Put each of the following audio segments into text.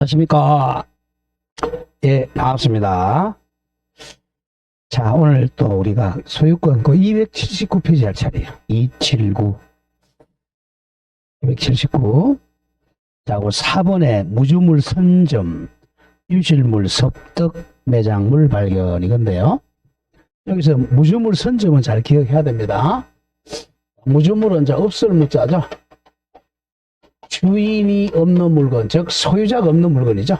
안녕하십니까. 예, 반갑습니다. 자, 오늘 또 우리가 소유권 그 279페이지 할 차례예요. 279. 279. 자, 그 4번에 무주물 선점, 유실물 섭득, 매장물 발견 이건데요. 여기서 무주물 선점은 잘 기억해야 됩니다. 무주물은 이제 없을 무자죠. 주인이 없는 물건, 즉 소유자가 없는 물건이죠.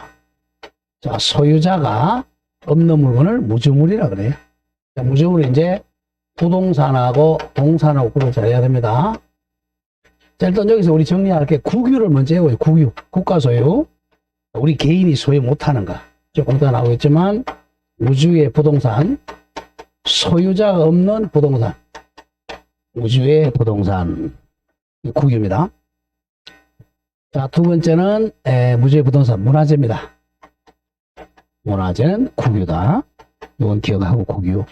자, 소유자가 없는 물건을 무주물이라 그래요. 자, 무주물은 이제 부동산하고 동산하고 구분 잘 해야 됩니다. 자, 일단 여기서 우리 정리할 게 국유를 먼저 해보요. 국유, 국가 소유. 우리 개인이 소유 못하는 거. 조금 더 나오겠지만 무주의 부동산, 소유자가 없는 부동산, 무주의 부동산, 국유입니다. 자, 두 번째는 무주의 부동산 문화재입니다. 문화재는 국유다. 이건 기억하고 국유.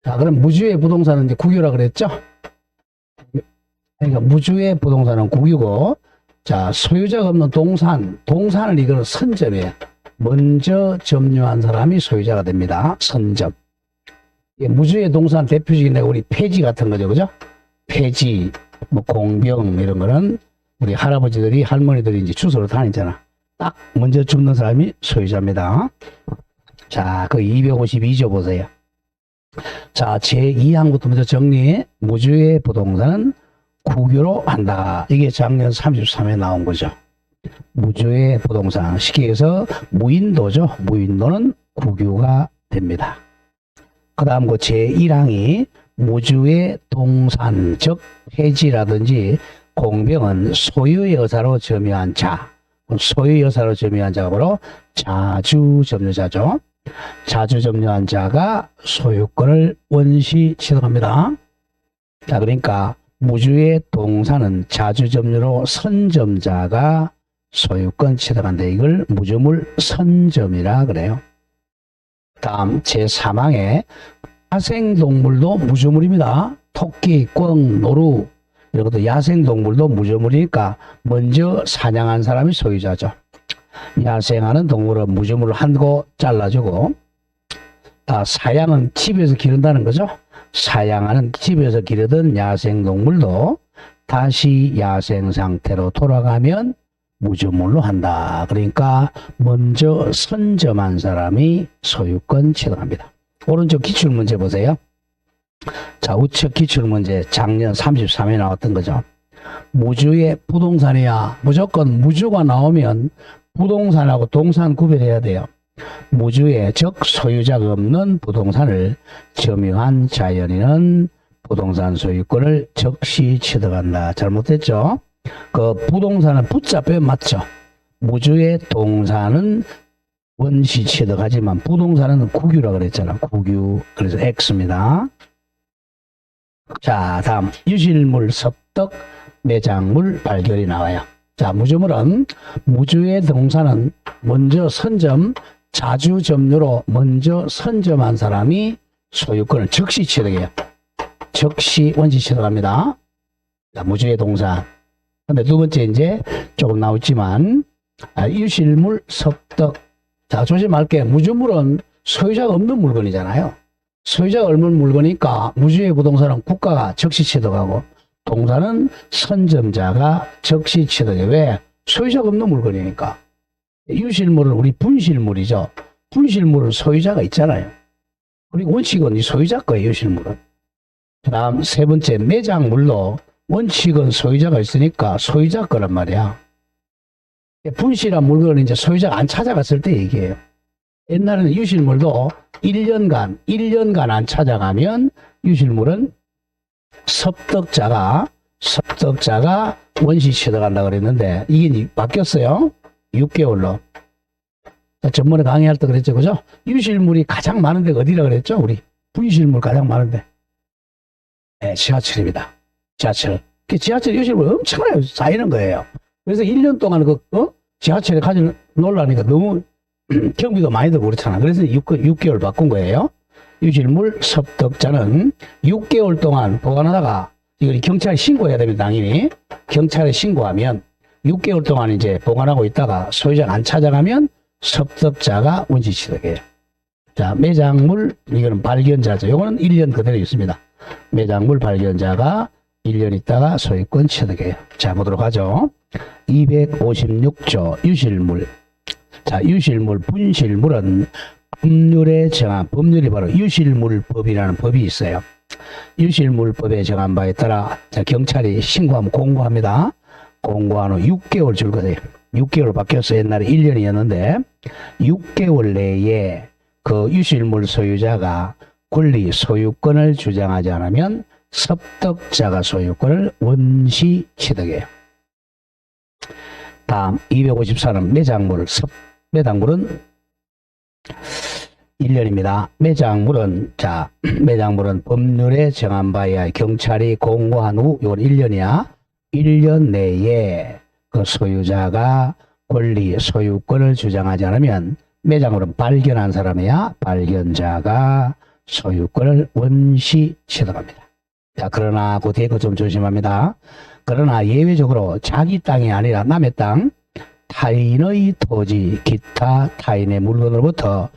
자, 그럼 무주의 부동산은 이제 국유라 그랬죠? 그러니까 무주의 부동산은 국유고, 자, 소유자가 없는 동산을 이거는 선점이에요. 먼저 점유한 사람이 소유자가 됩니다. 선점. 무주의 동산 대표적인 게 우리 폐지 같은 거죠, 그죠? 폐지, 뭐 공병 이런 거는 우리 할아버지들이 할머니들이 이제 주소로 다니잖아. 딱 먼저 줍는 사람이 소유자입니다. 자, 그 252조 보세요. 자, 제2항부터 먼저 정리. 무주의 부동산은 국유로 한다. 이게 작년 33회 나온 거죠. 무주의 부동산. 쉽게 해서 무인도죠. 무인도는 국유가 됩니다. 그 다음 그 제1항이 무주의 동산, 즉 폐지라든지 공병은 소유의 의사로 점유한 자. 소유의 의사로 점유한 자가 바로 자주 점유자죠. 자주 점유한 자가 소유권을 원시 취득합니다. 자, 그러니까 무주의 동산은 자주 점유로 선점자가 소유권 취득한다. 이걸 무주물 선점이라 그래요. 다음 제3항에 야생동물도 무주물입니다. 토끼, 꿩, 노루 이런 것도 야생동물도 무주물이니까 먼저 사냥한 사람이 소유자죠. 야생하는 동물은 무주물을 한고 잘라주고, 사양은 집에서 기른다는 거죠. 사양하는 집에서 기르던 야생동물도 다시 야생 상태로 돌아가면 무주물로 한다. 그러니까 먼저 선점한 사람이 소유권 취득합니다. 오른쪽 기출문제 보세요. 자, 우측 기출문제 작년 33회 나왔던 거죠. 무주의 부동산이야. 무조건 무주가 나오면 부동산하고 동산 구별해야 돼요. 무주의, 즉 소유자가 없는 부동산을 점유한 자연인은 부동산 소유권을 즉시 취득한다. 잘못됐죠? 그 부동산은 붙자 빼면 맞죠? 무주의 동산은 원시 취득하지만 부동산은 국유라 그랬잖아. 국유. 그래서 X입니다. 자, 다음 유실물 섭득 매장물 발견이 나와요. 자, 무주물은 무주의 동산은 먼저 선점, 자주 점유로 먼저 선점한 사람이 소유권을 즉시 취득해요. 즉시 원시 취득합니다. 자, 무주의 동산. 근데 두 번째 이제 조금 나오지만 유실물 섭득. 자, 조심할게. 무주물은 소유자가 없는 물건이잖아요. 소유자가 없는 물건이니까 무주의 부동산은 국가가 즉시 취득하고 동산은 선점자가 즉시 취득해. 왜? 소유자가 없는 물건이니까. 유실물은 우리 분실물이죠. 분실물은 소유자가 있잖아요. 그리고 원칙은 이 소유자 거예요, 유실물은. 그 다음 세 번째 매장물로 원칙은 소유자가 있으니까 소유자 거란 말이야. 분실한 물건은 이제 소유자가 안 찾아갔을 때 얘기해요. 옛날에는 유실물도 1년간 안 찾아가면 유실물은 섭득자가 원시 취득한다고 그랬는데 이게 바뀌었어요. 6개월로. 전번에 강의할 때 그랬죠, 그죠? 유실물이 가장 많은 데가 어디라 그랬죠? 우리 분실물 가장 많은데. 네, 지하철입니다. 지하철. 지하철 유실물 엄청나게 쌓이는 거예요. 그래서 1년 동안 지하철에 가지 놀라니까 너무 경비도 많이 들고 그렇잖아. 그래서 6개월 바꾼 거예요. 유실물 섭득자는 6개월 동안 보관하다가 이걸 경찰에 신고해야 됩니다. 당연히. 경찰에 신고하면 6개월 동안 이제 보관하고 있다가 소유자가 안 찾아가면 섭득자가 원시 취득해요. 자, 매장물, 이거는 발견자죠. 요거는 1년 그대로 있습니다. 매장물 발견자가 1년 있다가 소유권 취득해요. 자, 보도록 하죠. 256조 유실물. 자, 유실물, 분실물은 법률에 정한, 법률이 바로 유실물법이라는 법이 있어요. 유실물법에 정한 바에 따라 자, 경찰이 신고하면 공고합니다. 공고한 후 6개월 줄 거예요. 6개월 바뀌었어. 옛날에 1년이었는데 6개월 내에 그 유실물 소유자가 권리 소유권을 주장하지 않으면 섭득자가 소유권을 원시 취득해요. 다음 254는 매장물. 매장물은 1년입니다. 매장물은 자, 매장물은 법률에 정한 바에 의해 경찰이 공고한 후 이건 1년이야. 1년 내에 그 소유자가 권리 소유권을 주장하지 않으면 매장물은 발견한 사람이야. 발견자가 소유권을 원시 취득합니다. 자, 그러나 그 뒤에 거 좀 조심합니다. 그러나 예외적으로 자기 땅이 아니라 남의 땅, 타인의 토지, 기타 타인의 물건으로부터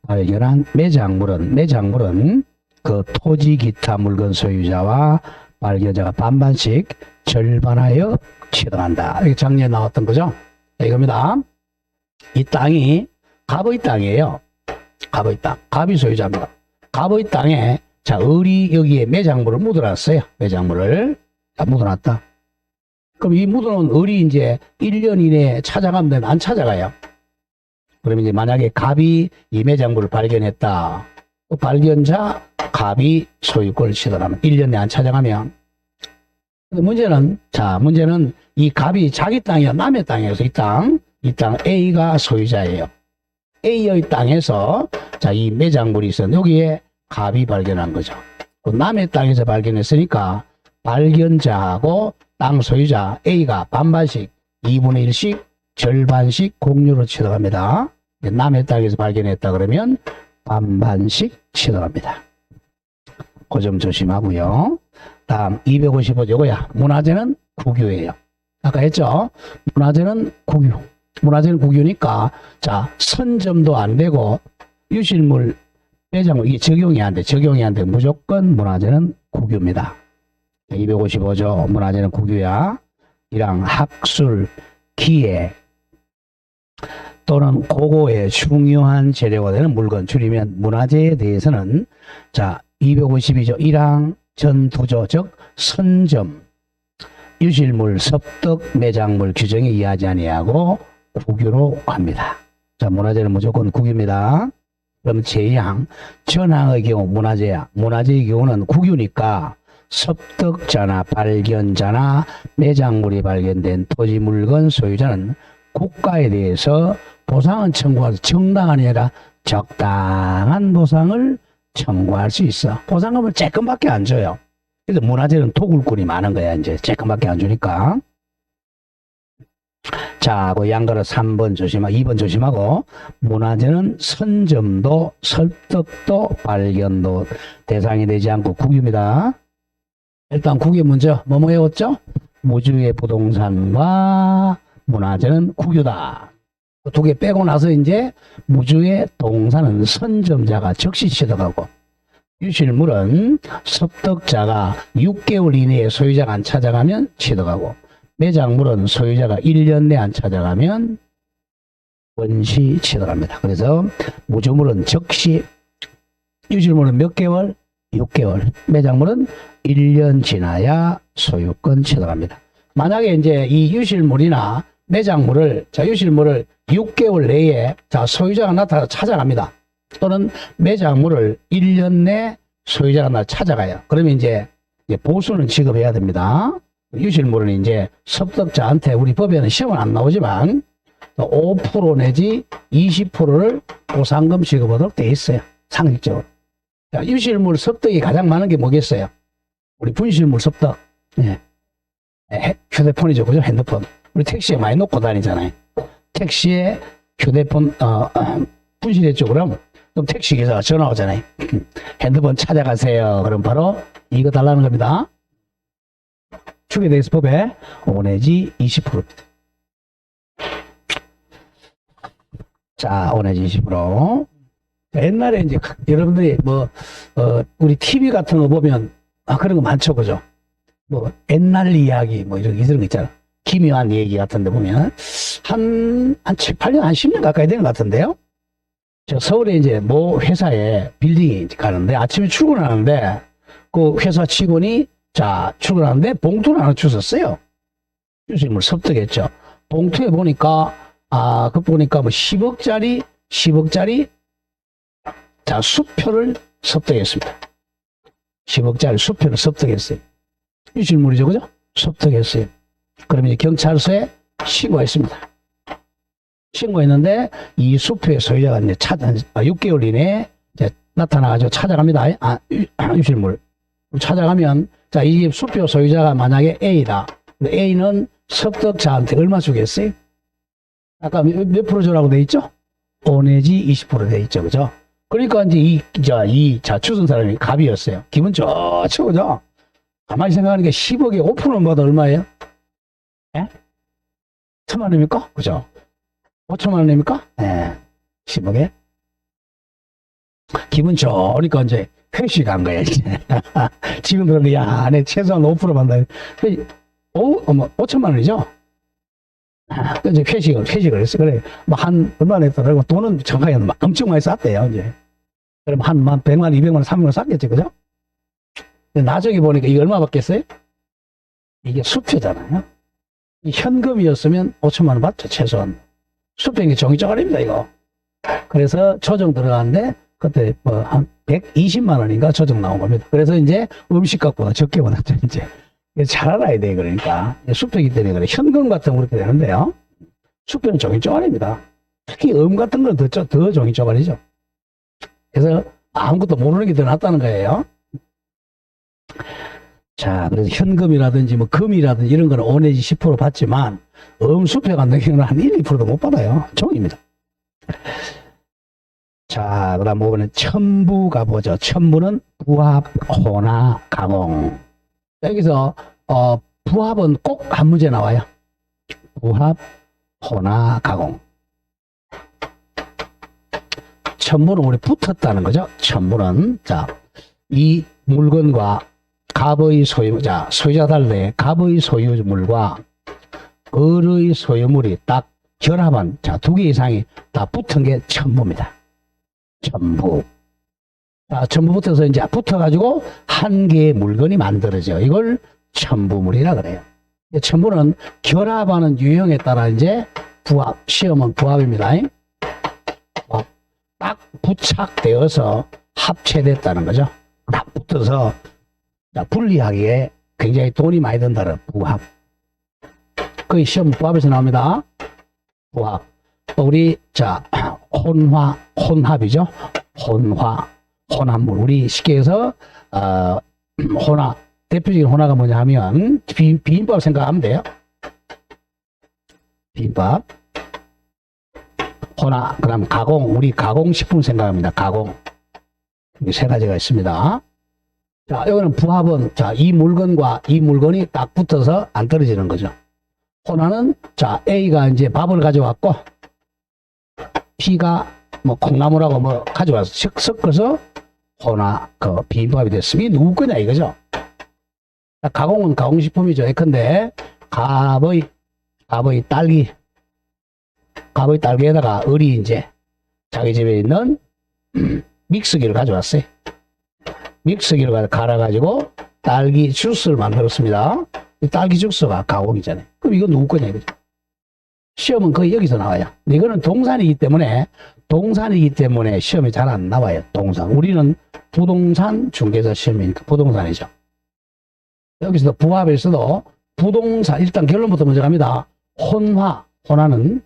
발견한 매장물은 그 토지 기타 물건 소유자와 발견자가 반반씩 절반하여 취득한다. 이게 작년에 나왔던 거죠. 이겁니다. 이 땅이 갑의 땅이에요. 갑의 땅. 갑이 소유자입니다. 갑의 땅에 자, 을이 여기에 매장물을 묻어놨어요. 매장물을 다 묻어놨다. 그럼 이 묻어놓은 을이 이제 1년 이내에 찾아가면 되면 안 찾아가요. 그러면 이제 만약에 갑이 이 매장물을 발견했다. 또 발견자 갑이 소유권을 취득하면 1년 내에 안 찾아가면. 근데 문제는 이 갑이 자기 땅이야 남의 땅이어서 이 땅 A가 소유자예요. A의 땅에서 자, 이 매장물이 있어. 여기에 갑이 발견한 거죠. 남의 땅에서 발견했으니까 발견자하고 땅 소유자 A가 반반씩 2분의 1씩 절반씩 공유로 취득합니다. 남의 땅에서 발견했다 그러면 반반씩 취득합니다. 그 점 조심하고요. 다음 255 요거야. 문화재는 국유예요. 아까 했죠. 문화재는 국유. 문화재는 국유니까 자, 선점도 안 되고 유실물 매장물 이게 적용이 안 돼. 무조건 문화재는 국유입니다. 255조 문화재는 국유야. 이랑 학술, 기회 또는 고고의 중요한 재료가 되는 물건 줄이면 문화재에 대해서는 자, 252조 1항 전 2조 즉 선점, 유실물, 섭득, 매장물 규정에 이하지 아니하고 국유로 합니다. 자, 문화재는 무조건 국유입니다. 그럼 제2항 전항의 경우 문화재야. 문화재의 경우는 국유니까 섭득자나 발견자나 매장물이 발견된 토지 물건 소유자는 국가에 대해서 보상은 청구할 정당한 아니라 적당한 보상을 청구할 수 있어. 보상금을 조금밖에 안 줘요. 그래서 문화재는 도굴꾼이 많은 거야. 이제 조금밖에 안 주니까. 자, 그 양가로 3번 조심하고 2번 조심하고 문화재는 선점도 설득도 발견도 대상이 되지 않고 국유입니다. 일단 국유 먼저 뭐뭐 외웠죠? 무주의 부동산과 문화재는 국유다. 두 개 빼고 나서 이제 무주의 동산은 선점자가 즉시 취득하고 유실물은 섭득자가 6개월 이내에 소유자가 안 찾아가면 취득하고 매장물은 소유자가 1년 내에 안 찾아가면 원시 취득합니다. 그래서 무주물은 즉시, 유실물은 몇 개월? 6개월. 매장물은 1년 지나야 소유권 취득합니다. 만약에 이제 이 유실물이나 매장물을, 자, 유실물을 6개월 내에, 자, 소유자가 나타나서 찾아갑니다. 또는 매장물을 1년 내 소유자가 나타나서 찾아가요. 그러면 이제 보수는 지급해야 됩니다. 유실물은 이제 섭득자한테 우리 법에는 시험은 안 나오지만 5% 내지 20%를 보상금 지급하도록 돼 있어요. 상식적으로. 자, 유실물 섭득이 가장 많은 게 뭐겠어요? 우리 분실물 섭득. 예. 휴대폰이죠. 그죠? 핸드폰. 우리 택시에 많이 놓고 다니잖아요. 택시에 휴대폰, 분실했죠. 그럼 택시 기사가 전화 오잖아요. 핸드폰 찾아가세요. 그럼 바로 이거 달라는 겁니다. 추계대에서 법에 5 내지 20%입니다. 자, 오늘 20%. 옛날에 이제 여러분들이 우리 TV 같은 거 보면, 그런 거 많죠, 그죠? 옛날 이야기, 이런 거 있잖아. 기묘한 얘기 같은 데 보면, 한 7, 8년, 한 10년 가까이 되는 것 같은데요? 저 서울에 이제 회사에 빌딩이 가는데, 아침에 출근하는데, 그 회사 직원이, 출근하는데 봉투를 하나 주셨어요. 주식을 섭득했죠. 봉투에 보니까, 그 보니까 10억짜리, 수표를 섭득했습니다. 10억짜리 수표를 섭득했어요. 유실물이죠, 그죠? 섭득했어요. 그러면 이제 경찰서에 신고했습니다. 신고했는데, 이 수표의 소유자가 이제 6개월 이내에 이제 나타나가지고 찾아갑니다. 유실물. 찾아가면, 이 집 수표 소유자가 만약에 A다. A는 섭득자한테 얼마 주겠어요? 아까 몇 프로 주라고 돼 있죠? 5 내지 20% 돼 있죠, 그죠? 그러니까 이제 주선 사람이 갑이었어요. 기분 좋죠, 그죠? 가만히 생각하니까 10억에 5%는 받아 얼마예요? 예? 1,000만 원입니까? 그죠? 5천만 원입니까? 예. 10억에. 기분 좋으니까 이제 회식한 거야, 이제. 지금 그러면, 야, 내 최소한 5% 받는다. 5천만 원이죠? 이제 회식을 했어. 그래. 얼마 냈더라고. 돈은 정확하게 엄청 많이 쌌대요, 이제. 그럼 한 100만, 200만, 300만 쌌겠지, 그죠? 나중에 보니까 이게 얼마 받겠어요? 이게 수표잖아요. 이 현금이었으면 5천만 원 받죠, 최소한. 수표인 게 종이조각입니다, 이거. 그래서 조정 들어가는데, 그때 한 120만 원인가 조정 나온 겁니다. 그래서 이제 음식값보다 적게 받았죠, 이제. 잘 알아야 돼, 그러니까. 수표이기 때문에 그래. 현금 같은 거 그렇게 되는데요. 수표는 종이조각입니다. 특히 같은 건 더 종이조각이죠. 그래서 아무것도 모르는 게 더 낫다는 거예요. 자, 그래서 현금이라든지 금이라든지 이런 거는 5 내지 10% 받지만, 수표 같은 경우는 한 1, 2%도 못 받아요. 종입니다. 자, 그 다음 5번은 첨부 가보죠. 첨부는 부합, 혼화, 가공. 여기서, 부합은 꼭 한 문제 나와요. 부합, 혼화, 가공. 첨부는 우리 붙었다는 거죠. 첨부는, 이 물건과 갑의 소유자, 소유자 달래 갑의 소유물과 을의 소유물이 딱 결합한, 2개 이상이 다 붙은 게 첨부입니다. 첨부. 첨부 붙어서 이제 붙어가지고 한 개의 물건이 만들어져. 이걸 첨부물이라 그래요. 첨부는 결합하는 유형에 따라 이제 부합, 시험은 부합입니다. 딱 부착되어서 합체됐다는 거죠. 딱 붙어서 분리하기에 굉장히 돈이 많이 든다는 부합. 거의 시험 부합에서 나옵니다. 부합. 우리 혼합이죠. 혼합물. 우리 쉽게 해서 혼합. 대표적인 혼합가 뭐냐 하면 비빔밥 생각하면 돼요. 비빔밥. 혼합. 그다음 가공. 우리 가공식품 생각합니다. 가공. 이 세 가지가 있습니다. 여기는 부합은 이 물건과 이 물건이 딱 붙어서 안 떨어지는 거죠. 혼합은 A가 이제 밥을 가져왔고 B가 콩나물하고 가져와서 섞어서 혼합 비빔밥이 됐으면 이게 누구 거냐 이거죠. 가공은 가공식품이죠. 예컨대 갑의 딸기에다가 을이 이제 자기 집에 있는 믹서기를 가져왔어요. 믹서기를 갈아가지고 딸기 주스를 만들었습니다. 이 딸기 주스가 가공이잖아요. 그럼 이건 누구 거냐 이거죠. 시험은 거의 여기서 나와요. 이거는 동산이기 때문에 시험이 잘 안 나와요. 동산. 우리는 부동산 중개사 시험이니까 부동산이죠. 여기서도 부합에서도 부동산, 일단 결론부터 먼저 갑니다. 혼화는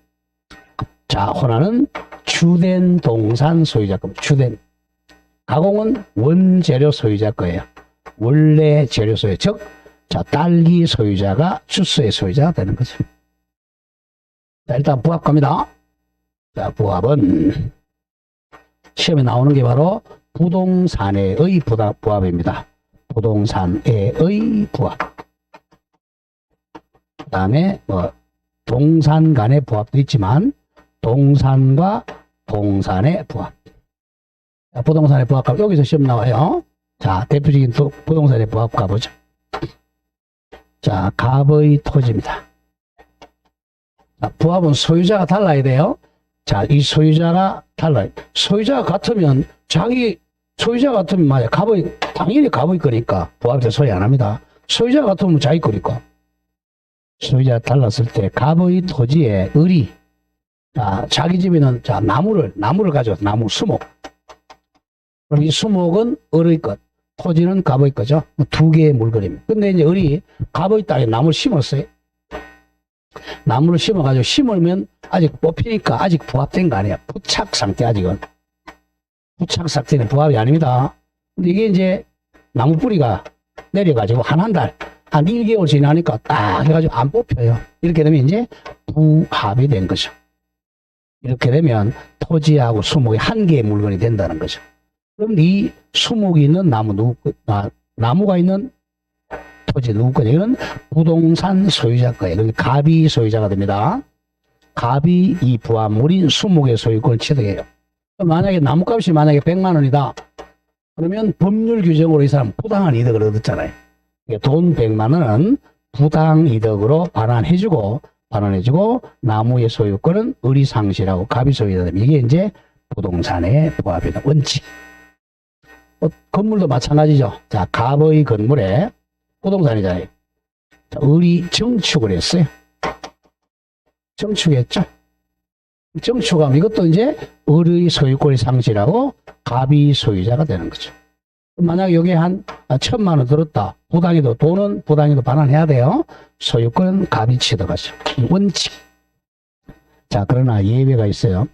주된 동산 소유자 겁니다. 주된. 가공은 원재료 소유자 거예요. 원래 재료 소유. 즉, 딸기 소유자가 주스의 소유자가 되는 거죠. 일단 부합 갑니다. 부합은 시험에 나오는 게 바로 부동산의 부합입니다. 부동산의 부합. 그 다음에 동산 간의 부합도 있지만 동산과 부동산의 부합. 자, 부동산의 부합 여기서 시험 나와요. 자, 대표적인 부동산의 부합 가보죠. 자, 갑의 토지입니다. 자, 부합은 소유자가 달라야 돼요. 자, 이 소유자가 달라요. 소유자가 같으면 자기 소유자 같으면 말이야. 당연히 갑의 거니까 부합에서 소유 안 합니다. 소유자 같으면 자기 거니까. 소유자가 달랐을 때 갑의 토지에 을이 자, 자기 집에는 자, 나무를 가져와서 나무 수목. 그럼 이 수목은 을의 것, 토지는 갑의 거죠. 두 개의 물건입니다. 근데 이제 을이 갑의 땅에 나무를 심었어요. 나무를 심어가지고 심으면 아직 뽑히니까 아직 부합된 거 아니야. 부착 상태 아직은. 부착 상태는 부합이 아닙니다. 근데 이게 이제 나무 뿌리가 내려가지고 한 달, 한 1개월 지나니까 딱 해가지고 안 뽑혀요. 이렇게 되면 이제 부합이 된 거죠. 이렇게 되면 토지하고 수목이 한 개의 물건이 된다는 거죠. 그럼 이 수목이 있는 나무가 있는 토지 누구 거냐? 이건 부동산 소유자 거예요. 그러니까 갑이 소유자가 됩니다. 갑이 이 부합물인 수목의 소유권을 취득해요. 만약에 나무값이 만약에 100만 원이다. 그러면 법률 규정으로 이 사람 부당한 이득을 얻었잖아요. 돈 100만 원은 부당 이득으로 반환해주고 나무의 소유권은 을이 상실하고 갑이 소유자 됩니다. 이게 이제 부동산의 부합이다. 원칙. 건물도 마찬가지죠. 자, 갑의 건물에 부동산이잖아요. 자, 을이 정축을 했어요. 정축했죠. 정축하면 이것도 이제 을의 소유권이 상실하고 갑이 소유자가 되는 거죠. 만약 여기에 한 1,000만 원 들었다. 돈은 부당해도 반환해야 돼요. 소유권은 갑이 취득하죠. 원칙. 자, 그러나 예외가 있어요.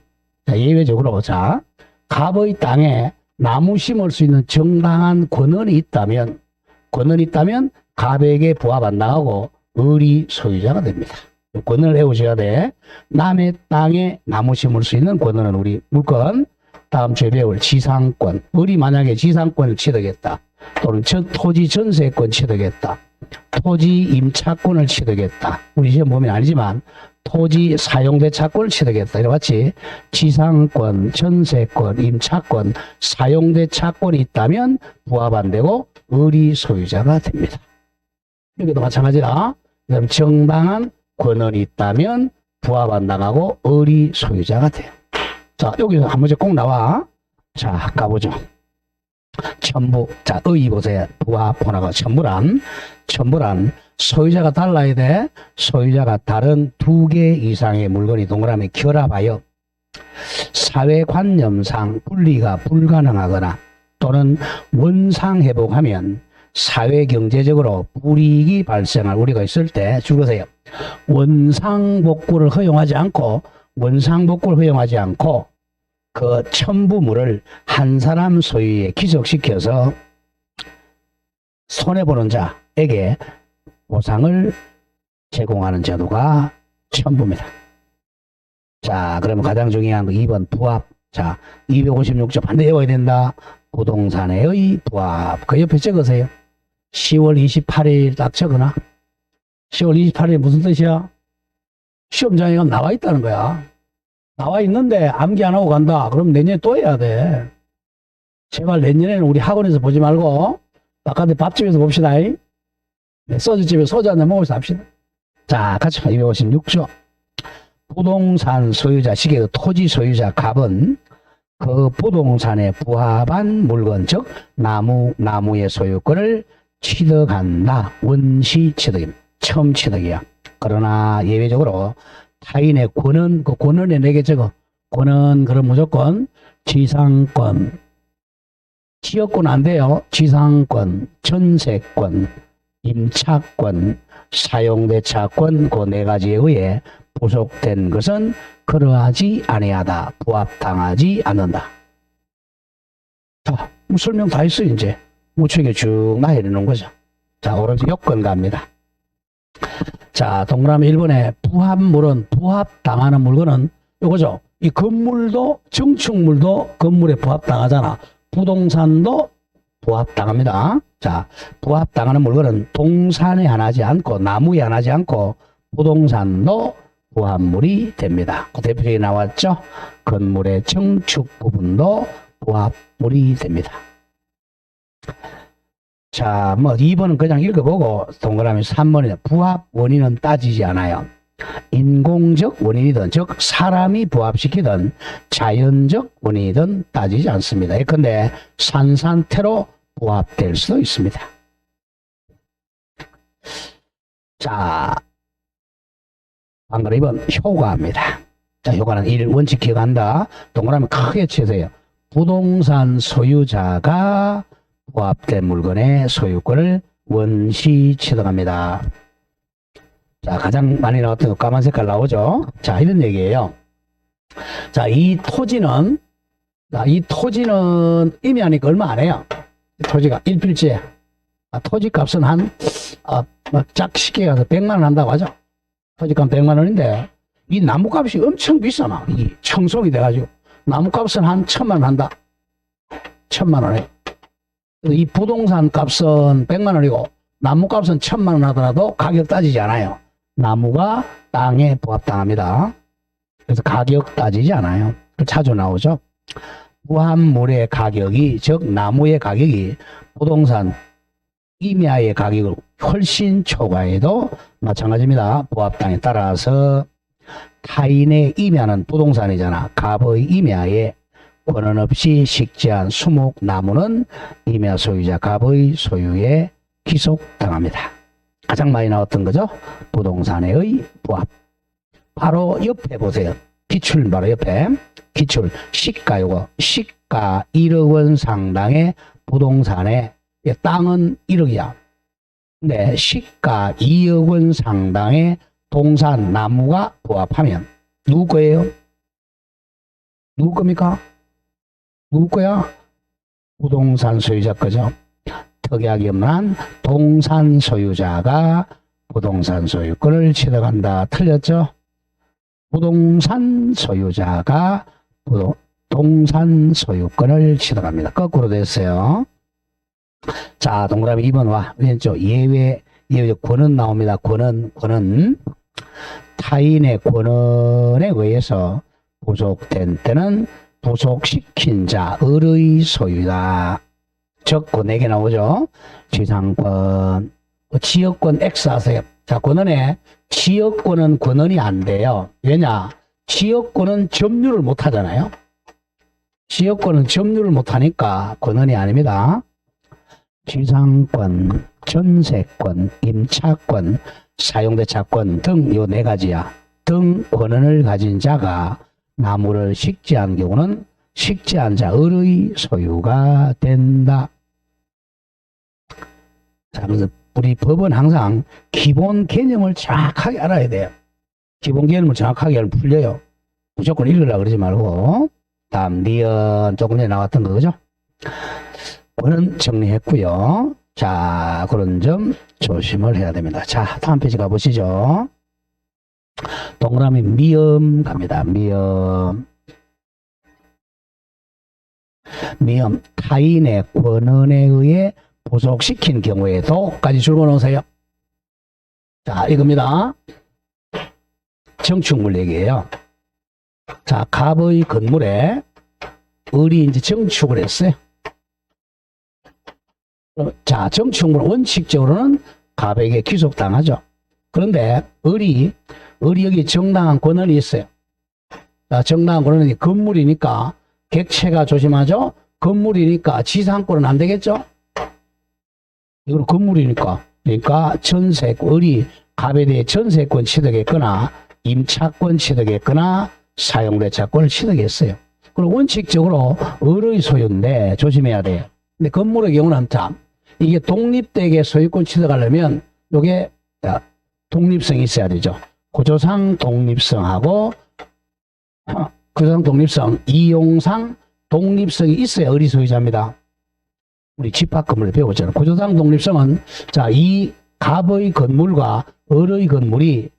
자, 예외적으로 자, 갑의 땅에 나무 심을 수 있는 정당한 권한이 있다면 갑에게 부합 안 나가고 을이 소유자가 됩니다. 권한을 외우셔야 돼. 남의 땅에 나무 심을 수 있는 권한은 우리 물건 다음 주에 배울 지상권. 을이 만약에 지상권을 취득했다. 또는 토지 전세권 취득했다. 토지 임차권을 취득했다. 우리 시험 보면 아니지만 토지 사용대차권을 취득했다. 이와 같이 지상권, 전세권, 임차권, 사용대차권이 있다면 부합 안 되고 을이 소유자가 됩니다. 여기도 마찬가지다. 그럼 정당한 권한이 있다면 부합 안 나가고 을이 소유자가 돼요. 자, 여기서 한 문제 꼭 나와. 자, 가보죠. 첨부. 자, 의 보세요. 부합 번호가 첨부란 소유자가 달라야 돼. 소유자가 다른 두 개 이상의 물건이 동그라미 결합하여 사회관념상 분리가 불가능하거나 또는 원상회복하면 사회경제적으로 불이익이 발생할 우려가 있을 때 줄거세요. 원상복구를 허용하지 않고 그 첨부물을 한 사람 소유에 귀속시켜서 손해보는 자에게 보상을 제공하는 제도가 첨부입니다. 자, 그러면 가장 중요한 거 2번 부합. 자, 256조 반드시 외워야 된다. 부동산의 부합. 그 옆에 적으세요. 10월 28일 딱 적어놔. 10월 28일 무슨 뜻이야? 시험장에 가면 나와 있다는 거야. 나와 있는데 암기 안 하고 간다. 그럼 내년에 또 해야 돼. 제발 내년에는 우리 학원에서 보지 말고 바깥에 밥집에서 봅시다. 네, 소주집에 소주 한잔 먹으면서 합시다. 자, 같이 256조. 부동산 소유자, 시계 토지 소유자 갑은 그 부동산에 부합한 물건, 즉 나무의 소유권을 취득한다. 원시 취득입니다. 처음 취득이야. 그러나 예외적으로 타인의 권한, 그 권한에 4개 적어. 권한, 그럼 무조건 지상권, 지역권 안 돼요. 지상권, 전세권, 임차권, 사용대차권, 그 4가지에 의해 부속된 것은 그러하지 아니하다. 부합당하지 않는다. 자, 설명 다 했어요, 이제. 우측에 쭉 나열해놓은 거죠. 자, 오른쪽 요건 갑니다. 자, 동그라미 1번에 부합물은, 부합당하는 물건은 요거죠. 이 건물도, 정축물도 건물에 부합당하잖아. 부동산도 부합당합니다. 자, 부합당하는 물건은 동산에 하나지 않고, 나무에 하나지 않고, 부동산도 부합물이 됩니다. 그 대표적이 나왔죠? 건물의 정축 부분도 부합물이 됩니다. 자, 뭐 2번은 그냥 읽어보고 동그라미 3번에 부합 원인은 따지지 않아요. 인공적 원인이든 즉 사람이 부합시키든 자연적 원인이든 따지지 않습니다. 예컨대 산산태로 부합될 수도 있습니다. 자, 방금 2번 효과입니다. 자, 효과는 1. 원칙 기억한다. 동그라미 크게 치세요. 부동산 소유자가 부합된 물건의 소유권을 원시 취득합니다. 자, 가장 많이 나왔던 거 까만 색깔 나오죠? 자, 이런 얘기예요. 자, 이 토지는 임야니까 얼마 안 해요. 토지가 1필지에. 토지 값은 짝 쉽게 가서 100만원 한다고 하죠. 토지 값 100만원인데, 이 나무 값이 엄청 비싸. 이 청송이 돼가지고. 나무 값은 한 1000만원 한다. 1000만원에. 이 부동산 값은 100만원이고, 나무 값은 1000만원 하더라도 가격 따지지 않아요. 나무가 땅에 부합당합니다. 그래서 가격 따지지 않아요. 자주 나오죠. 부합물의 가격이, 즉 나무의 가격이 부동산 임야의 가격을 훨씬 초과해도 마찬가지입니다. 부합당에 따라서 타인의 임야는 부동산이잖아. 갑의 임야에 권한 없이 식재한 수목 나무는 임야 소유자 갑의 소유에 기속당합니다. 가장 많이 나왔던 거죠. 부동산의 부합. 바로 옆에 보세요. 기출 바로 옆에. 기출 시가 요거. 시가 1억 원 상당의 부동산에 땅은 1억이야. 근데 시가 2억 원 상당의 동산 나무가 부합하면 누구 거예요? 누구 겁니까? 누구 거야? 부동산 소유자 거죠. 특약이 없는 한 동산 소유자가 부동산 소유권을 취득한다. 틀렸죠? 부동산 소유자가 동산 소유권을 취득합니다. 거꾸로 됐어요. 자, 동그라미 2번 와. 왼쪽 예외 권은 나옵니다. 권은 타인의 권한에 의해서 부속된 때는 부속시킨 자의 소유다. 즉, 그 4개 나오죠. 지상권, 지역권 X 하세요. 자, 권한에 지역권은 권한이 안 돼요. 왜냐? 지역권은 점유를 못 하잖아요. 지역권은 점유를 못 하니까 권한이 아닙니다. 지상권, 전세권, 임차권, 사용대차권 등 요 4가지야. 등 권한을 가진 자가 나무를 식재한 경우는 식재한 자의 소유가 된다. 자, 그래서 우리 법은 항상 기본 개념을 정확하게 알아야 돼요. 기본 개념을 정확하게 알면 풀려요. 무조건 읽으려고 그러지 말고. 다음 니은 조금 전에 나왔던 거죠. 그거는 정리했고요. 자, 그런 점 조심을 해야 됩니다. 자, 다음 페이지 가보시죠. 동그라미 미음 갑니다. 미음 타인의 권한에 의해 부속시킨 경우에도까지 줄거 놓으세요. 자, 이겁니다. 정축물 얘기예요. 자, 갑의 건물에 을이 이제 정축을 했어요. 자, 정축물은 원칙적으로는 갑에게 귀속당하죠. 그런데 을이 여기 정당한 권한이 있어요. 자, 정당한 권한이 건물이니까 객체가 조심하죠. 건물이니까 지상권은 안 되겠죠. 이건 건물이니까. 그러니까 을이 갑에 대해 전세권 취득했거나 임차권 취득했거나 사용대차권을 취득했어요. 그리고 원칙적으로 을의 소유인데 조심해야 돼요. 근데 건물의 경우는 참 이게 독립되게 소유권 취득하려면 이게 독립성이 있어야 되죠. 구조상 독립성하고 구조상 독립성, 이용상 독립성이 있어야 을이 소유자입니다. 우리 집합 건물을 배웠잖아요. 구조상 독립성은 자, 이 갑의 건물과 을의 건물이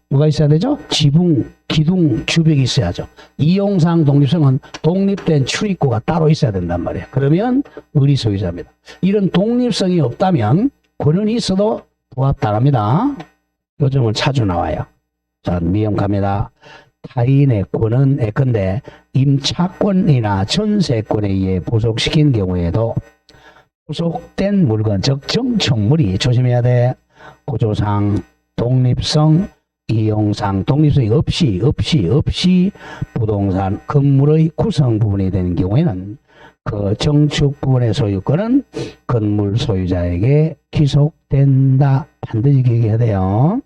뭐가 있어야 되죠? 지붕, 기둥, 주벽이 있어야죠. 이용상 독립성은 독립된 출입구가 따로 있어야 된단 말이에요. 그러면 을이 소유자입니다. 이런 독립성이 없다면 권한이 있어도 부합당합니다. 요 점을 자주 나와요. 자, 미음 갑니다. 타인의 권은 예컨대 임차권이나 전세권에 의해 부속시킨 경우에도 부속된 물건, 즉 정축물이 조심해야 돼. 구조상, 독립성, 이용상, 독립성이 없이 부동산 건물의 구성 부분이 되는 경우에는 그 정축 부분의 소유권은 건물 소유자에게 귀속된다. 반드시 기억해야 돼요.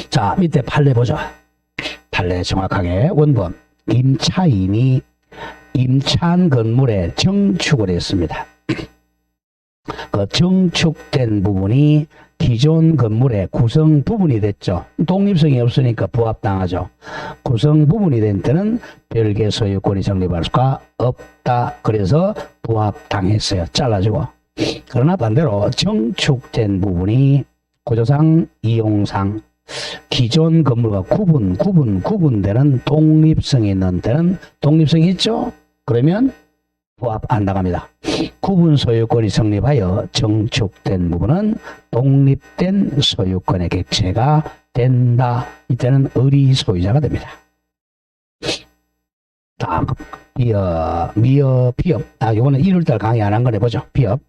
자, 밑에 판례 보죠. 판례 정확하게. 원본. 임차인이 임차한 건물에 정축을 했습니다. 그 정축된 부분이 기존 건물의 구성 부분이 됐죠. 독립성이 없으니까 부합당하죠. 구성 부분이 된 때는 별개 소유권이成立할 수가 없다. 그래서 부합당했어요. 잘라주고. 그러나 반대로 정축된 부분이 구조상, 이용상 기존 건물과 구분되는 독립성이 있는 데는 독립성이 있죠. 그러면 부합 안 나갑니다. 구분 소유권이 성립하여 정축된 부분은 독립된 소유권의 객체가 된다. 이때는 의리 소유자가 됩니다. 다음 미어 피업. 이거는 1월달 강의 안 한 걸 해보죠. 피업.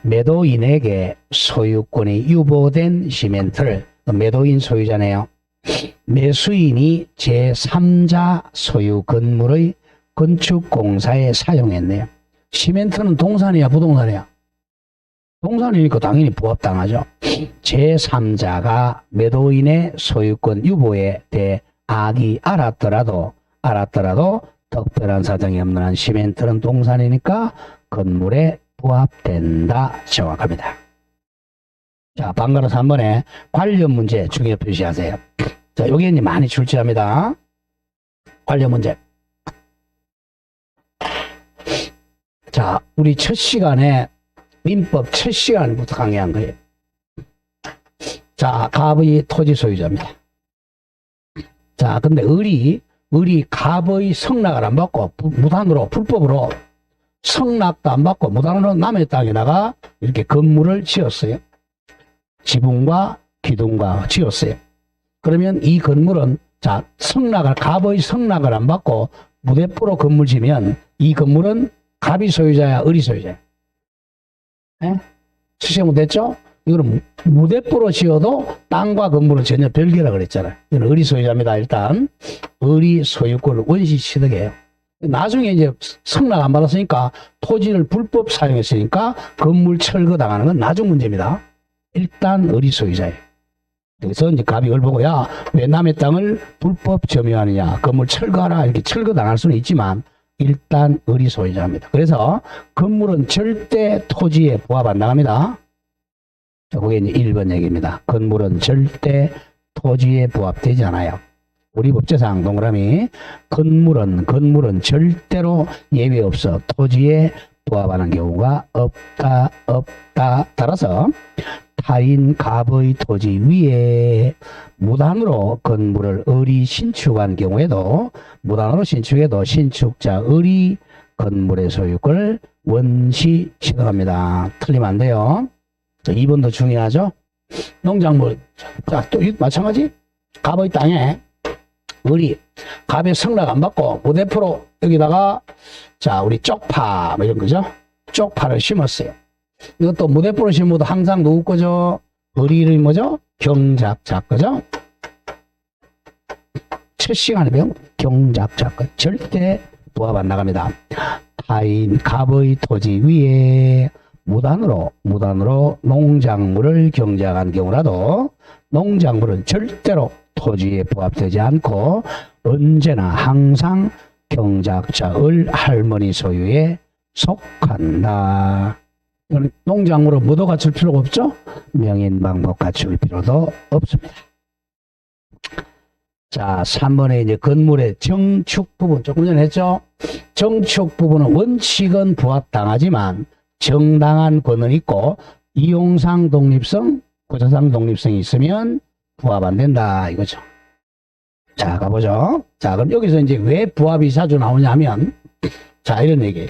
매도인에게 소유권이 유보된 시멘트를, 매도인 소유자네요. 매수인이 제3자 소유 건물의 건축공사에 사용했네요. 시멘트는 동산이야 부동산이야? 동산이니까 당연히 부합당하죠. 제3자가 매도인의 소유권 유보에 대해 악이 알았더라도 특별한 사정이 없는 한 시멘트는 동산이니까 건물에 부합된다. 정확합니다. 자, 번갈아서 한 번에 관련 문제 중요 표시하세요. 자, 요게 이제 많이 출제합니다. 관련 문제. 자, 우리 첫 시간에 민법 첫 시간부터 강의한 거예요. 자, 갑의 토지 소유자입니다. 자, 근데 을이 갑의 성낙을 안 받고 무단으로 불법으로 성낙도 안 받고 무단으로 남의 땅에다가 이렇게 건물을 지었어요. 지붕과 기둥과 지었어요. 그러면 이 건물은 자, 갑의 성낙을 안 받고 무대포로 건물 지면 이 건물은 갑이 소유자야, 을이 소유자야? 예? 시험 됐죠? 이거는 무대포로 지어도 땅과 건물은 전혀 별개라 그랬잖아요. 이건 을이 소유자입니다. 일단 을이 소유권을 원시 취득해요. 나중에 이제 성낙 안 받았으니까 토지를 불법 사용했으니까 건물 철거 당하는 건 나중 문제입니다. 일단 을이 소유자예요. 그래서 이제 갑이 을 보고 야, 왜 남의 땅을 불법 점유하느냐, 건물 철거하라, 이렇게 철거 당할 수는 있지만 일단 을이 소유자입니다. 그래서 건물은 절대 토지에 부합 안 나갑니다. 자, 그게 이제 1번 얘기입니다. 건물은 절대 토지에 부합되지 않아요. 우리 법제상 동그라미 건물은 절대로 예외 없어 토지에 부합하는 경우가 없다. 따라서 타인 갑의 토지 위에 무단으로 건물을 을이 신축한 경우에도 무단으로 신축해도 신축자 을이 건물의 소유권을 원시 취득합니다. 틀리면 안 돼요. 자, 2번도 중요하죠. 농작물. 자, 또 마찬가지. 갑의 땅에 을이 갑의 성낙 안 받고 무대포로 여기다가 자, 우리 쪽파 뭐 이런 거죠. 쪽파를 심었어요. 이것도 무대포로 심어도 항상 누구 거죠? 을이 이름이 뭐죠? 경작자 거죠? 첫 시간에 배운 경작자 거. 절대 부합 안 나갑니다. 타인 갑의 토지 위에 무단으로 농작물을 경작한 경우라도 농작물은 절대로 토지에 부합되지 않고 언제나 항상 경작자 을 할머니 소유에 속한다. 농작물은 뭐도 갖출 필요가 없죠? 명인 방법 갖출 필요도 없습니다. 자, 3번에 이제 건물의 정축 부분 조금 전에 했죠? 정축 부분은 원칙은 부합당하지만 정당한 권은 있고 이용상 독립성, 구조상 독립성이 있으면 부합 안 된다 이거죠. 자, 가보죠. 자, 그럼 여기서 이제 왜 부합이 자주 나오냐 하면 자, 이런 얘기예요.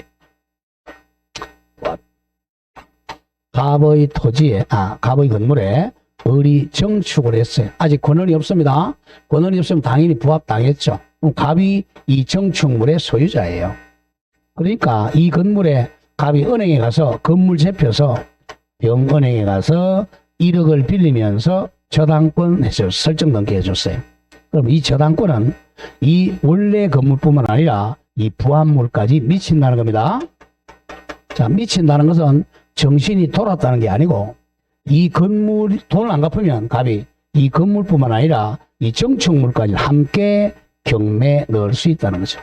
갑의 토지에, 갑의 건물에 을이 정축을 했어요. 아직 권한이 없습니다. 권한이 없으면 당연히 부합당했죠. 그럼 갑이 이 정축물의 소유자예요. 그러니까 이 건물에 갑이 은행에 가서 건물 잡혀서 병은행에 가서 1억을 빌리면서 저당권 해서 설정 넘게 해줬어요. 그럼 이 저당권은 이 원래 건물뿐만 아니라 이 부합물까지 미친다는 겁니다. 자, 미친다는 것은 정신이 돌았다는 게 아니고 이 건물이 돈을 안 갚으면 갑이 이 건물뿐만 아니라 이 정축물까지 함께 경매에 넣을 수 있다는 거죠.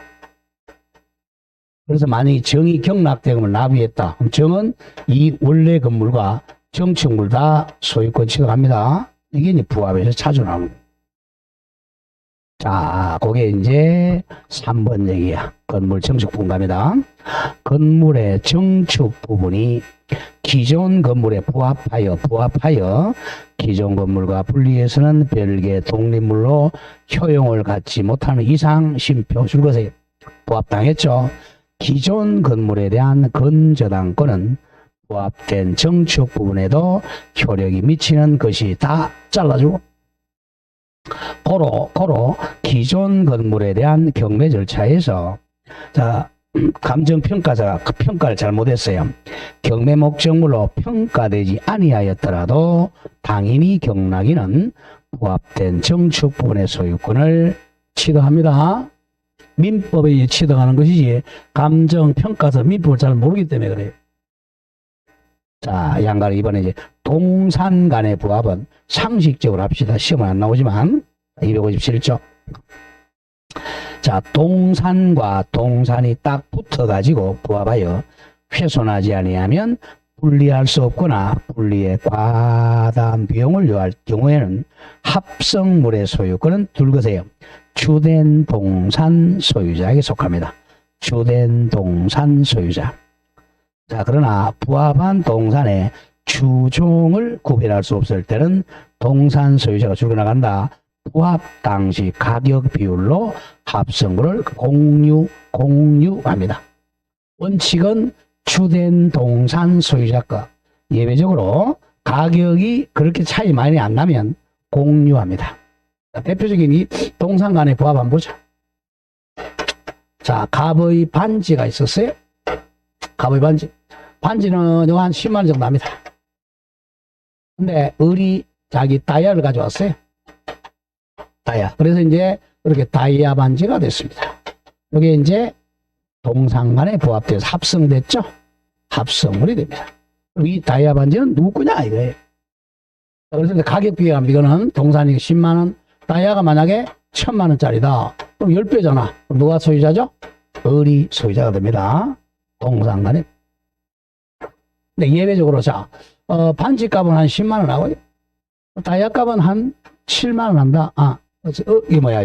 그래서 만약에 정이 경락대금을 납입했다. 그럼 정은 이 원래 건물과 정축물 다 소유권 취득합니다. 이게 이제 부합에서 차주나오는 거예요. 자, 그게 이제 3번 얘기야. 건물 정축 부분갑니다. 건물의 정축 부분이 기존 건물에 부합하여 기존 건물과 분리해서는 별개 독립물로 효용을 갖지 못하는 이상 심표 줄 것에 부합당했죠. 기존 건물에 대한 건저당권은 부합된 정축 부분에도 효력이 미치는 것이 다 잘라주고 고로 기존 건물에 대한 경매 절차에서 자 감정평가자가 그 평가를 잘못했어요. 경매 목적물로 평가되지 아니하였더라도 당연히 경락인은 부합된 정축 부분의 소유권을 취득합니다. 민법에 취득하는 것이지 감정평가서 민법을 잘 모르기 때문에 그래요. 자, 양가로 이번에 이제 동산 간의 부합은 상식적으로 합시다. 시험은 안 나오지만 257조. 자, 동산과 동산이 딱 붙어가지고 부합하여 훼손하지 아니하면 분리할 수 없거나 분리에 과다한 비용을 요할 경우에는 합성물의 소유권은 둘 것이에요. 주된 동산 소유자에게 속합니다. 주된 동산 소유자. 자, 그러나 부합한 동산의 주종을 구별할 수 없을 때는 동산 소유자가 줄어나간다. 부합 당시 가격 비율로 합성물을 공유합니다. 원칙은 주된 동산 소유자가 예외적으로 가격이 그렇게 차이 많이 안 나면 공유합니다. 자, 대표적인 이 동산 간의 부합 한번 보자. 자, 갑의 반지가 있었어요. 갑의 반지. 반지는 한 10만 원 정도 합니다. 근데 을이 자기 다이아를 가져왔어요. 다이아. 그래서 이제 이렇게 다이아 반지가 됐습니다. 이게 이제 동산 간에 부합돼서 합성됐죠? 합성물이 됩니다. 그럼 이 다이아 반지는 누구 거냐 이거예요. 그래서 가격 비교하면 이거는 동산이 10만 원, 다이아가 만약에 1000만 원짜리다. 그럼 10배잖아. 그럼 누가 소유자죠? 을이 소유자가 됩니다. 동산 간에. 근데 예외적으로 자, 반지 값은 한 10만 원 하고요. 다이아 값은 한 7만 원 한다. 이게 뭐야,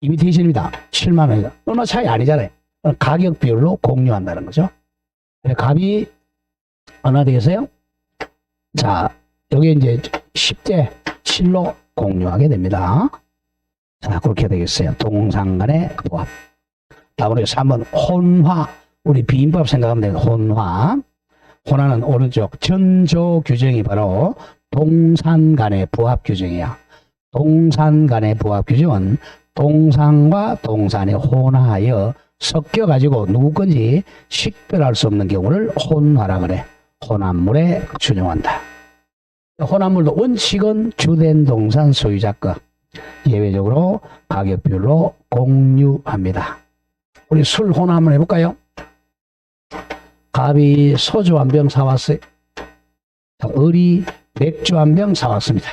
이미테이션입니다. 7만 원이다. 얼마 차이 아니잖아요. 가격 비율로 공유한다는 거죠. 값이 얼마 되겠어요? 자, 여기 이제 10대 7로 공유하게 됩니다. 자, 그렇게 되겠어요. 동산 간의 부합. 다음으로 3번 혼화. 우리 비인법 생각하면 돼요. 혼화. 혼화는 오른쪽 전조 규정이 바로 동산 간의 부합 규정이야. 동산 간의 부합 규정은 동산과 동산이 혼화하여 섞여가지고 누구 건지 식별할 수 없는 경우를 혼화라 그래. 혼합물에 준용한다. 혼합물도 원칙은 주된 동산 소유자 거. 예외적으로 가격 비율로 공유합니다. 우리 술 혼합 한번 해볼까요? 갑이 소주 한 병 사왔어요. 을이 맥주 한 병 사왔습니다.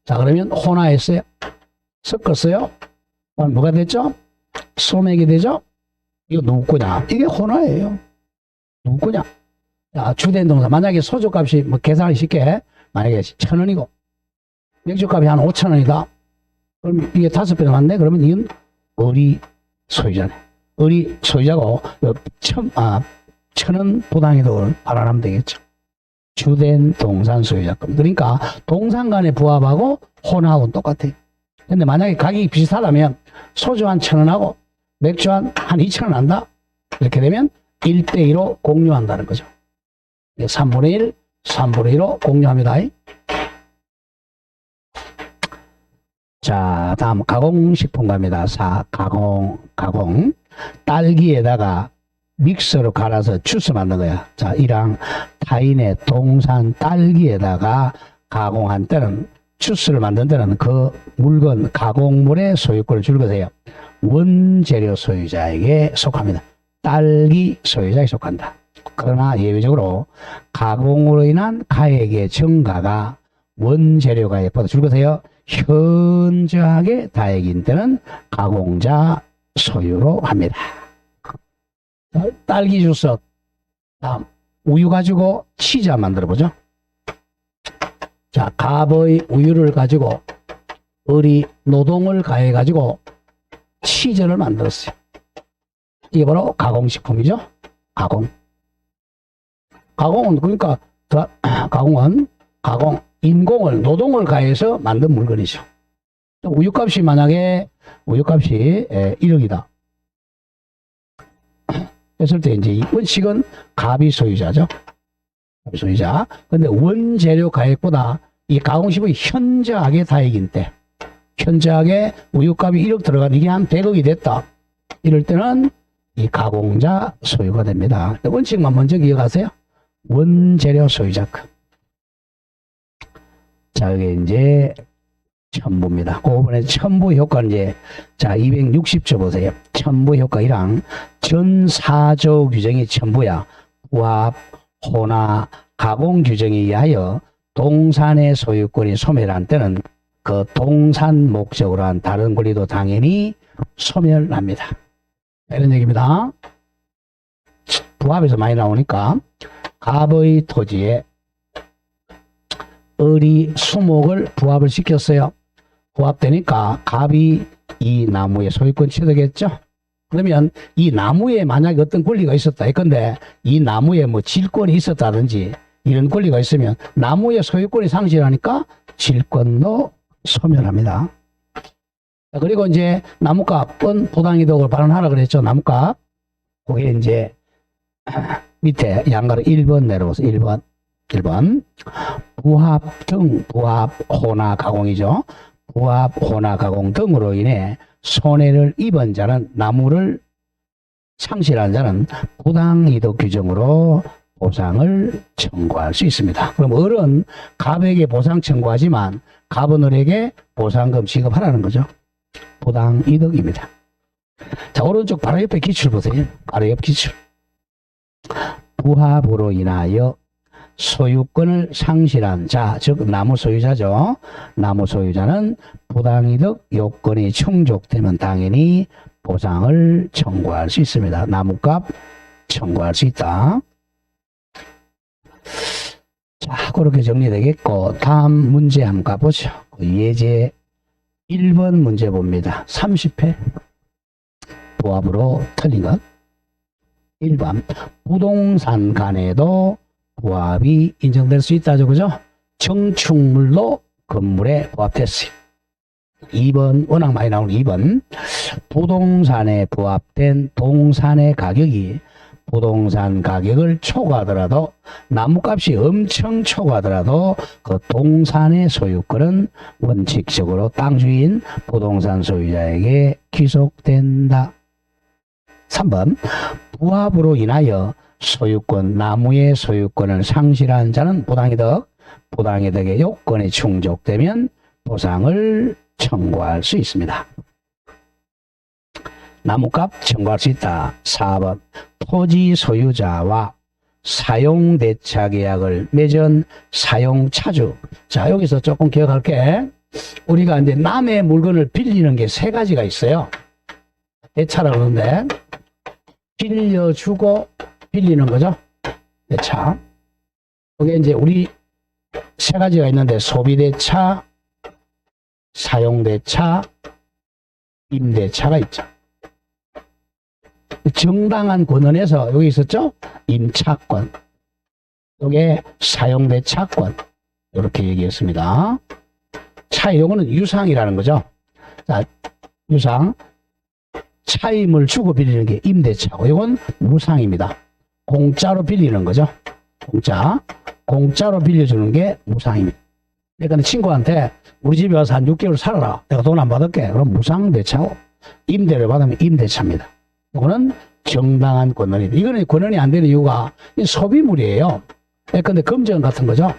자, 그러면 혼화했어요. 섞었어요. 뭐가 됐죠? 소맥이 되죠? 이거 누구 거냐? 이게 혼화예요. 누구 거냐? 자, 주된 동산. 만약에 소주 값이 뭐 계산하기 쉽게 만약에 1000원이고 맥주 값이 한 5000원이다. 그럼 이게 5배 맞네? 그러면 이건 을이 소유자네. 을이 소유자고 1000원 부당해도 발언하면 되겠죠. 주된 동산 소유자금. 그러니까 동산 간의 부합하고 혼합은 똑같아요. 근데 만약에 가격이 비슷하다면 소주 한 1000원하고 맥주 한 2000원 한다. 이렇게 되면 1대2로 공유한다는 거죠. 3분의 1 3분의 1로 공유합니다. 자, 다음 가공식품 갑니다. 가공. 딸기에다가 믹서로 갈아서 주스 만든 거야. 자, 이랑 타인의 동산 딸기에다가 가공한 때는 주스를 만든 때는 그 물건 가공물의 소유권을 줄 것이에요. 원재료 소유자에게 속합니다. 딸기 소유자에게 속한다. 그러나 예외적으로 가공으로 인한 가액의 증가가 원재료 가액보다 줄 것이에요. 현저하게 다액인 때는 가공자 소유로 합니다. 딸기 주스, 다음 우유 가지고 치즈 만들어 보죠. 자, 갑의 우유를 가지고 을이 노동을 가해 가지고 치즈를 만들었어요. 이게 바로 가공식품이죠. 가공은 그러니까 인공을 노동을 가해서 만든 물건이죠. 우유값이 만약에 우유값이 1억이다 했을 때 이제 이 원칙은 갑이 소유자죠. 갑이 소유자. 근데 원재료 가액보다 이 가공식품이 현저하게 다액인 때, 현저하게 우유값이 1억 들어간 이게 한 100억이 됐다. 이럴 때는 이 가공자 소유가 됩니다. 원칙만 먼저 기억하세요. 원재료 소유자급. 자, 여기 이제 첨부입니다. 그 이번에 첨부 효과는 이제, 자, 260조 보세요. 첨부 효과 1항. 전 4조 규정이 첨부야. 부합, 혼화, 가공 규정에 의하여 동산의 소유권이 소멸한 때는 그 동산 목적으로 한 다른 권리도 당연히 소멸합니다. 이런 얘기입니다. 부합에서 많이 나오니까 갑의 토지에 을이 수목을 부합을 시켰어요. 부합되니까 갑이 이 나무의 소유권 취득했죠. 그러면 이 나무에 만약에 어떤 권리가 있었다. 근데 이 나무에 뭐 질권이 있었다든지 이런 권리가 있으면 나무의 소유권이 상실하니까 질권도 소멸합니다. 그리고 이제 나무값은 부당이득을 발언하라 그랬죠. 나무값. 그게 이제 밑에 양가로 1번 내려오세요. 1번. 부합 등, 부합, 혼화, 가공이죠. 부합, 혼화, 가공 등으로 인해 손해를 입은 자는 나무를 상실한 자는 부당이득 규정으로 보상을 청구할 수 있습니다. 그럼 을은 갑에게 보상 청구하지만 갑은 을에게 보상금 지급하라는 거죠. 부당이득입니다. 자, 오른쪽 바로 옆에 기출 보세요. 바로 옆 기출. 부합으로 인하여 소유권을 상실한 자, 즉 나무 소유자죠. 나무 소유자는 부당이득 요건이 충족되면 당연히 보상을 청구할 수 있습니다. 나무값 청구할 수 있다. 자, 그렇게 정리되겠고 다음 문제 한번 가보죠. 예제 1번 문제 봅니다. 30회 부합으로 틀린 것. 1번 부동산 간에도 부합이 인정될 수 있다죠. 그죠? 정축물로 건물에 부합됐어요. 2번 워낙 많이 나오는 2번 부동산에 부합된 동산의 가격이 부동산 가격을 초과하더라도 나무값이 엄청 초과하더라도 그 동산의 소유권은 원칙적으로 땅 주인 부동산 소유자에게 귀속된다. 3번 부합으로 인하여 소유권, 나무의 소유권을 상실한 자는 부당이득의 요건이 충족되면 보상을 청구할 수 있습니다. 나무값 청구할 수 있다. 4번 토지 소유자와 사용대차 계약을 맺은 사용차주. 자, 여기서 조금 기억할게. 우리가 이제 남의 물건을 빌리는 게 세 가지가 있어요. 대차라고 그러는데 빌려주고 빌리는 거죠. 대차. 그게 이제 우리 세 가지가 있는데 소비대차, 사용대차, 임대차가 있죠. 정당한 권한에서 여기 있었죠? 임차권. 이게 사용대차권. 이렇게 얘기했습니다. 차이, 요거는 유상이라는 거죠. 자, 유상. 차임을 주고 빌리는 게 임대차고, 이건 무상입니다. 공짜로 빌리는 거죠. 공짜. 공짜로 빌려주는 게 무상입니다. 그러니까 내 친구한테 우리 집에 와서 한 6개월 살아라. 내가 돈 안 받을게. 그럼 무상대차고, 임대를 받으면 임대차입니다. 이거는 정당한 권한이다. 이거는 권한이 안 되는 이유가 소비물이에요. 근데 검정 같은 거죠.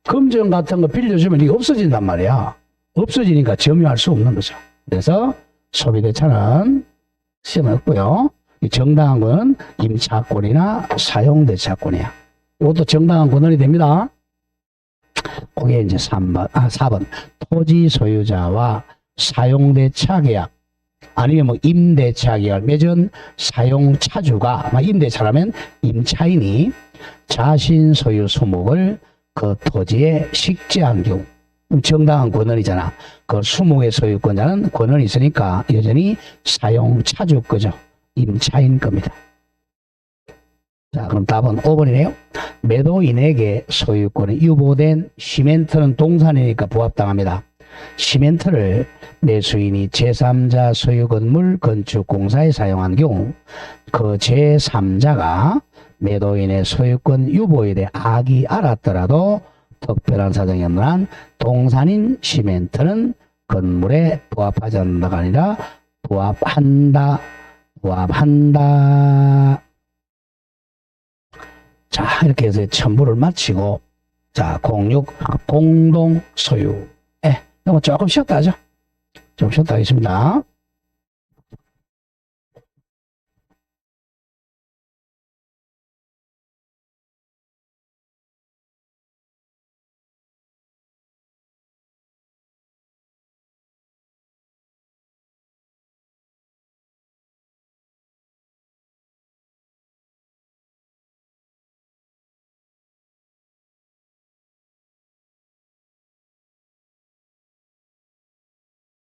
검정 같은 거 빌려주면 이게 없어진단 말이야. 없어지니까 점유할 수 없는 거죠. 그래서 소비대차는 시험에 없고요. 정당한 건 임차권이나 사용대차권이야. 이것도 정당한 권한이 됩니다. 그게 이제 4번. 토지 소유자와 사용대차 계약, 아니면 뭐 임대차 계약을 맺은 사용차주가, 임대차라면 임차인이 자신 소유 수목을 그 토지에 식재한 경우, 정당한 권한이잖아. 그 수목의 소유권자는 권한이 있으니까 여전히 사용차주 거죠. 임차인 겁니다. 자, 그럼 답은 5번이네요. 매도인에게 소유권이 유보된 시멘트는 동산이니까 부합당합니다. 시멘트를 매수인이 제3자 소유 건물 건축공사에 사용한 경우 그 제3자가 매도인의 소유권 유보에 대해 악이 알았더라도 특별한 사정이 없는 한 동산인 시멘트는 건물에 부합하지 않는다가 아니라 부합한다. 자, 이렇게 해서 첨부를 마치고, 자, 06 공동 소유. 이거 조금 쉬었다 하죠. 좀 쉬었다 하겠습니다.